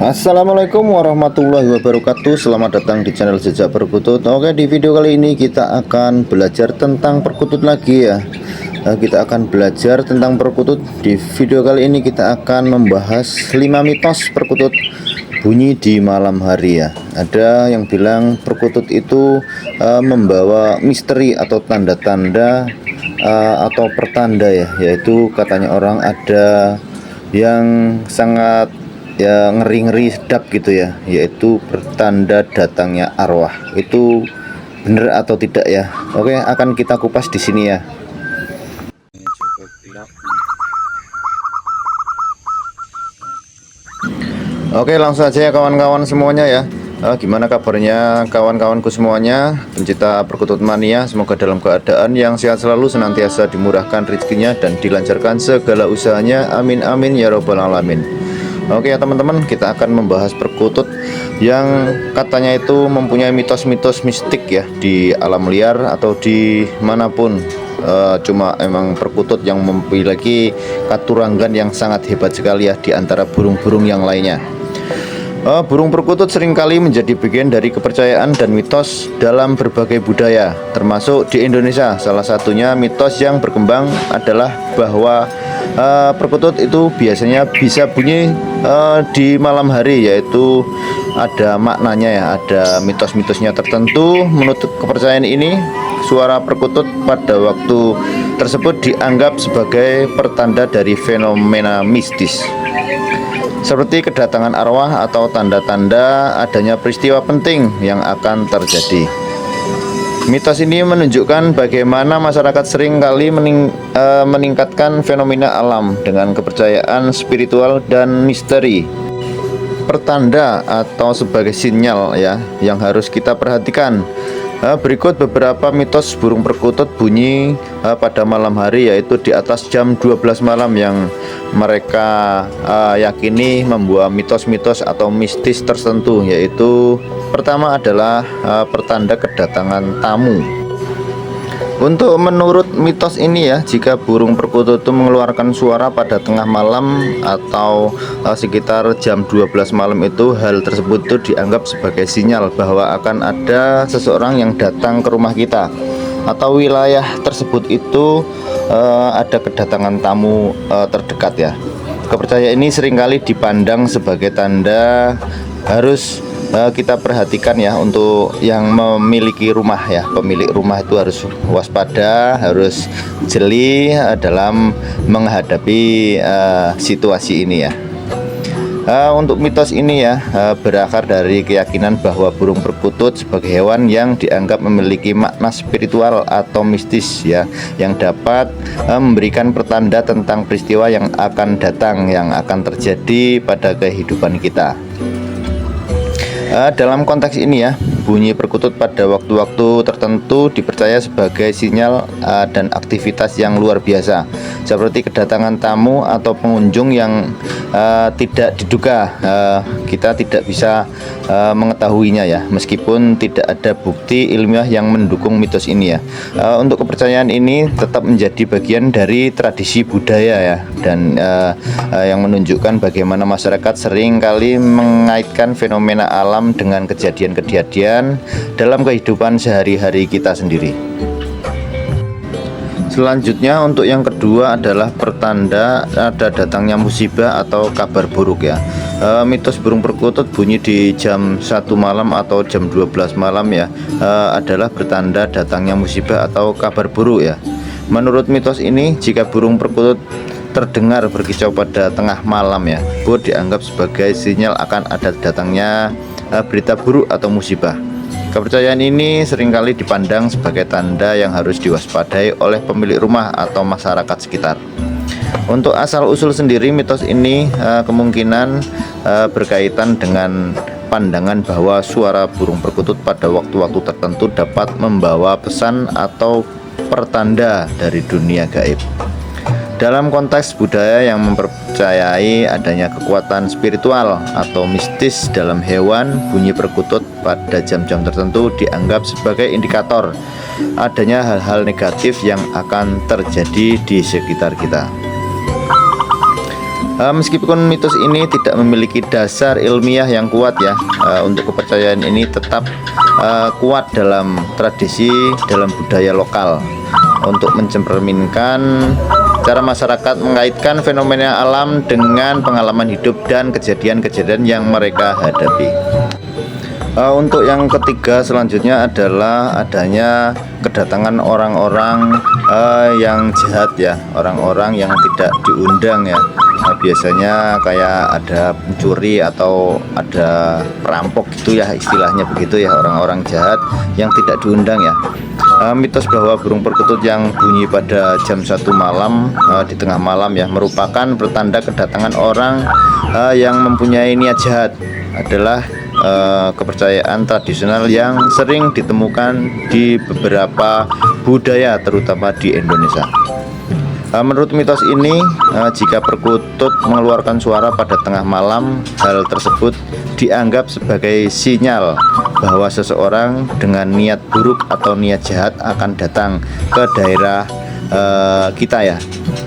Assalamualaikum warahmatullahi wabarakatuh. Selamat datang di channel Jejak Perkutut. Oke, di video kali ini kita akan belajar tentang perkutut lagi ya. Kita akan belajar tentang perkutut. Di video kali ini kita akan membahas 5 mitos perkutut bunyi di malam hari ya. Ada yang bilang perkutut itu membawa misteri atau tanda-tanda atau pertanda ya. Yaitu katanya orang ada yang sangat ya ngeri-ngeri sedap gitu ya, yaitu pertanda datangnya arwah. Itu bener atau tidak ya? Oke, akan kita kupas di sini ya. Oke, langsung aja ya kawan-kawan semuanya ya. Gimana kabarnya kawan-kawanku semuanya, pencinta perkutut mania? Semoga dalam keadaan yang sehat selalu, senantiasa dimurahkan rezekinya dan dilancarkan segala usahanya. Amin amin ya robbal alamin. Oke ya teman-teman, kita akan membahas perkutut yang katanya itu mempunyai mitos-mitos mistik ya di alam liar atau di manapun. Cuma emang perkutut yang memiliki katurangan yang sangat hebat sekali ya di antara burung-burung yang lainnya. Burung perkutut seringkali menjadi bagian dari kepercayaan dan mitos dalam berbagai budaya, termasuk di Indonesia. Salah satunya mitos yang berkembang adalah bahwa perkutut itu biasanya bisa bunyi di malam hari, yaitu ada maknanya ya, ada mitos-mitosnya tertentu. Menurut kepercayaan ini, suara perkutut pada waktu tersebut dianggap sebagai pertanda dari fenomena mistis, seperti kedatangan arwah atau tanda-tanda adanya peristiwa penting yang akan terjadi. Mitos ini menunjukkan bagaimana masyarakat sering kali meningkatkan fenomena alam dengan kepercayaan spiritual dan misteri. Pertanda atau sebagai sinyal ya yang harus kita perhatikan. Berikut beberapa mitos burung perkutut bunyi pada malam hari, yaitu di atas jam 12 malam yang mereka yakini membuat mitos-mitos atau mistis tertentu. Yaitu pertama adalah pertanda kedatangan tamu. Untuk menurut mitos ini ya, jika burung perkutut itu mengeluarkan suara pada tengah malam atau sekitar jam 12 malam itu, hal tersebut itu dianggap sebagai sinyal bahwa akan ada seseorang yang datang ke rumah kita atau wilayah tersebut itu ada kedatangan tamu terdekat ya. Kepercayaan ini seringkali dipandang sebagai tanda harus kita perhatikan ya untuk yang memiliki rumah ya. Pemilik rumah itu harus waspada, harus jeli dalam menghadapi situasi ini ya. Untuk mitos ini ya berakar dari keyakinan bahwa burung perkutut sebagai hewan yang dianggap memiliki makna spiritual atau mistis ya, yang dapat memberikan pertanda tentang peristiwa yang akan datang, yang akan terjadi pada kehidupan kita. Dalam konteks ini ya, bunyi perkutut pada waktu-waktu tertentu dipercaya sebagai sinyal dan aktivitas yang luar biasa, seperti kedatangan tamu atau pengunjung yang tidak diduga. Kita tidak bisa mengetahuinya ya, meskipun tidak ada bukti ilmiah yang mendukung mitos ini ya. Untuk kepercayaan ini tetap menjadi bagian dari tradisi budaya ya, dan yang menunjukkan bagaimana masyarakat sering kali mengaitkan fenomena alam dengan kejadian-kejadian dalam kehidupan sehari-hari kita sendiri. Selanjutnya untuk yang kedua adalah pertanda ada datangnya musibah atau kabar buruk ya. Mitos burung perkutut bunyi di jam 1 malam atau jam 12 malam ya, adalah bertanda datangnya musibah atau kabar buruk ya. Menurut mitos ini, jika burung perkutut terdengar berkicau pada tengah malam ya, itu dianggap sebagai sinyal akan ada datangnya berita buruk atau musibah. Kepercayaan ini seringkali dipandang sebagai tanda yang harus diwaspadai oleh pemilik rumah atau masyarakat sekitar. Untuk asal-usul sendiri, mitos ini kemungkinan berkaitan dengan pandangan bahwa suara burung perkutut pada waktu-waktu tertentu dapat membawa pesan atau pertanda dari dunia gaib. Dalam konteks budaya yang mempercayai adanya kekuatan spiritual atau mistis dalam hewan, bunyi perkutut pada jam-jam tertentu dianggap sebagai indikator adanya hal-hal negatif yang akan terjadi di sekitar kita. Meskipun mitos ini tidak memiliki dasar ilmiah yang kuat ya, untuk kepercayaan ini tetap kuat dalam tradisi, dalam budaya lokal, untuk mencerminkan cara masyarakat mengaitkan fenomena alam dengan pengalaman hidup dan kejadian-kejadian yang mereka hadapi. Untuk yang ketiga selanjutnya adalah adanya kedatangan orang-orang yang jahat ya, orang-orang yang tidak diundang ya. Biasanya kayak ada pencuri atau ada perampok gitu ya, istilahnya begitu ya, orang-orang jahat yang tidak diundang ya. Mitos bahwa burung perkutut yang bunyi pada jam 1 malam di tengah malam ya merupakan pertanda kedatangan orang yang mempunyai niat jahat adalah kepercayaan tradisional yang sering ditemukan di beberapa budaya terutama di Indonesia. Menurut mitos ini, jika perkutut mengeluarkan suara pada tengah malam, hal tersebut dianggap sebagai sinyal bahwa seseorang dengan niat buruk atau niat jahat akan datang ke daerah kita ya,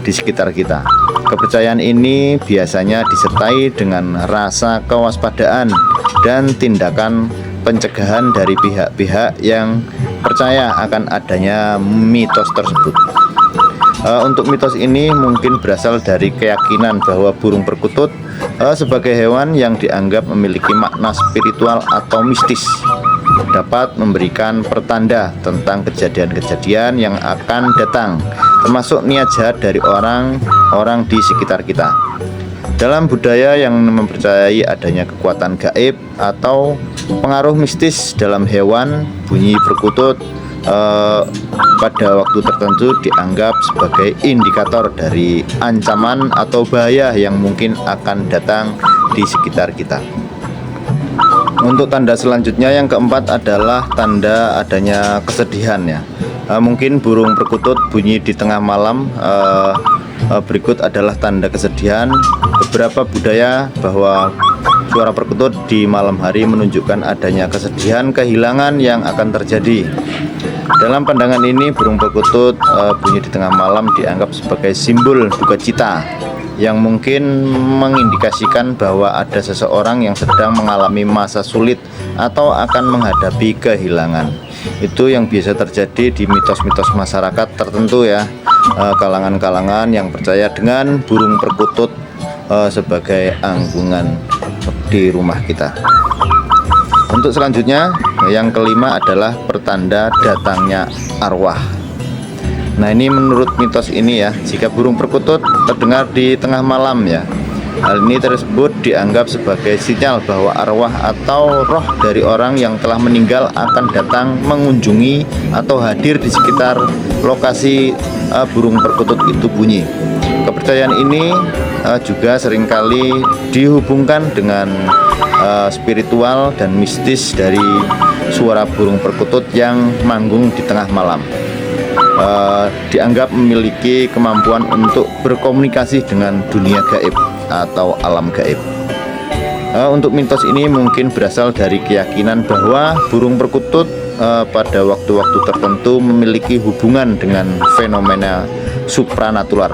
di sekitar kita. Kepercayaan ini biasanya disertai dengan rasa kewaspadaan dan tindakan pencegahan dari pihak-pihak yang percaya akan adanya mitos tersebut. Untuk mitos ini mungkin berasal dari keyakinan bahwa burung perkutut sebagai hewan yang dianggap memiliki makna spiritual atau mistis dapat memberikan pertanda tentang kejadian-kejadian yang akan datang, termasuk niat jahat dari orang-orang di sekitar kita. Dalam budaya yang mempercayai adanya kekuatan gaib atau pengaruh mistis dalam hewan, bunyi perkutut pada waktu tertentu dianggap sebagai indikator dari ancaman atau bahaya yang mungkin akan datang di sekitar kita. Untuk tanda selanjutnya yang keempat adalah tanda adanya kesedihan ya. Mungkin burung perkutut bunyi di tengah malam. Berikut adalah tanda kesedihan. Beberapa budaya bahwa suara perkutut di malam hari menunjukkan adanya kesedihan, kehilangan yang akan terjadi. Dalam pandangan ini, burung perkutut bunyi di tengah malam dianggap sebagai simbol duka cita yang mungkin mengindikasikan bahwa ada seseorang yang sedang mengalami masa sulit atau akan menghadapi kehilangan. Itu yang biasa terjadi di mitos-mitos masyarakat tertentu ya, kalangan-kalangan yang percaya dengan burung perkutut sebagai anggungan di rumah kita. Untuk selanjutnya yang kelima adalah pertanda datangnya arwah. Nah, ini menurut mitos ini ya, jika burung perkutut terdengar di tengah malam ya, hal ini tersebut dianggap sebagai sinyal bahwa arwah atau roh dari orang yang telah meninggal akan datang mengunjungi atau hadir di sekitar lokasi burung perkutut itu bunyi. Kepercayaan ini juga seringkali dihubungkan dengan spiritual dan mistis dari suara burung perkutut yang manggung di tengah malam. Dianggap memiliki kemampuan untuk berkomunikasi dengan dunia gaib atau alam gaib. Untuk mitos ini mungkin berasal dari keyakinan bahwa burung perkutut pada waktu-waktu tertentu memiliki hubungan dengan fenomena supranatural.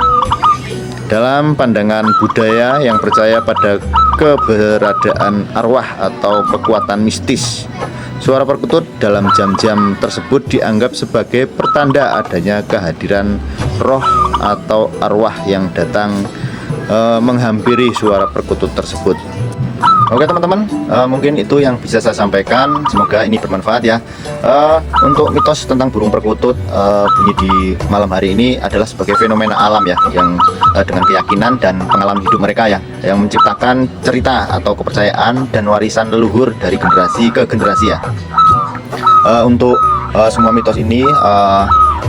Dalam pandangan budaya yang percaya pada keberadaan arwah atau kekuatan mistis, suara perkutut dalam jam-jam tersebut dianggap sebagai pertanda adanya kehadiran roh atau arwah yang datang menghampiri suara perkutut tersebut. Oke teman-teman, mungkin itu yang bisa saya sampaikan. Semoga ini bermanfaat ya. Untuk mitos tentang burung perkutut bunyi di malam hari ini adalah sebagai fenomena alam ya, yang dengan keyakinan dan pengalaman hidup mereka ya, yang menciptakan cerita atau kepercayaan dan warisan leluhur dari generasi ke generasi ya. Untuk semua mitos ini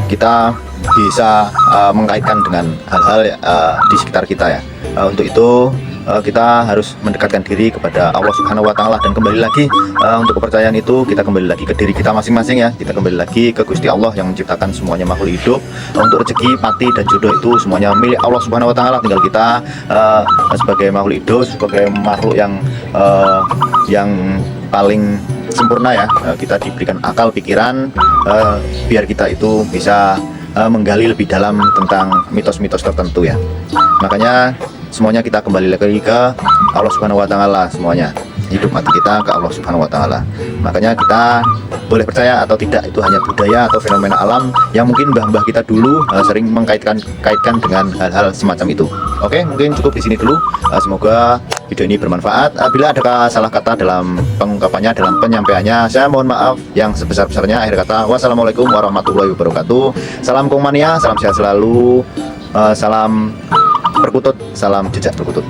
kita bisa mengkaitkan dengan hal-hal di sekitar kita ya. Untuk itu kita harus mendekatkan diri kepada Allah Subhanahu wa Ta'ala, dan kembali lagi untuk kepercayaan itu kita kembali lagi ke diri kita masing-masing ya. Kita kembali lagi ke Gusti Allah yang menciptakan semuanya makhluk hidup. Untuk rezeki, mati, dan jodoh itu semuanya milik Allah Subhanahu wa Ta'ala. Tinggal kita sebagai makhluk hidup, sebagai makhluk yang paling sempurna ya, kita diberikan akal pikiran biar kita itu bisa menggali lebih dalam tentang mitos-mitos tertentu ya. Makanya semuanya kita kembali lagi ke Allah Subhanahu wa taala semuanya. Hidup mati kita ke Allah Subhanahu wa taala. Makanya kita boleh percaya atau tidak, itu hanya budaya atau fenomena alam yang mungkin mbah-mbah kita dulu sering kaitkan dengan hal-hal semacam itu. Oke, mungkin cukup di sini dulu. Semoga video ini bermanfaat. Bila ada salah kata dalam pengungkapannya, dalam penyampaiannya, saya mohon maaf yang sebesar-besarnya. Akhir kata, wassalamualaikum warahmatullahi wabarakatuh. Salam Kongmania, salam sehat selalu, salam perkutut, salam jejak perkutut.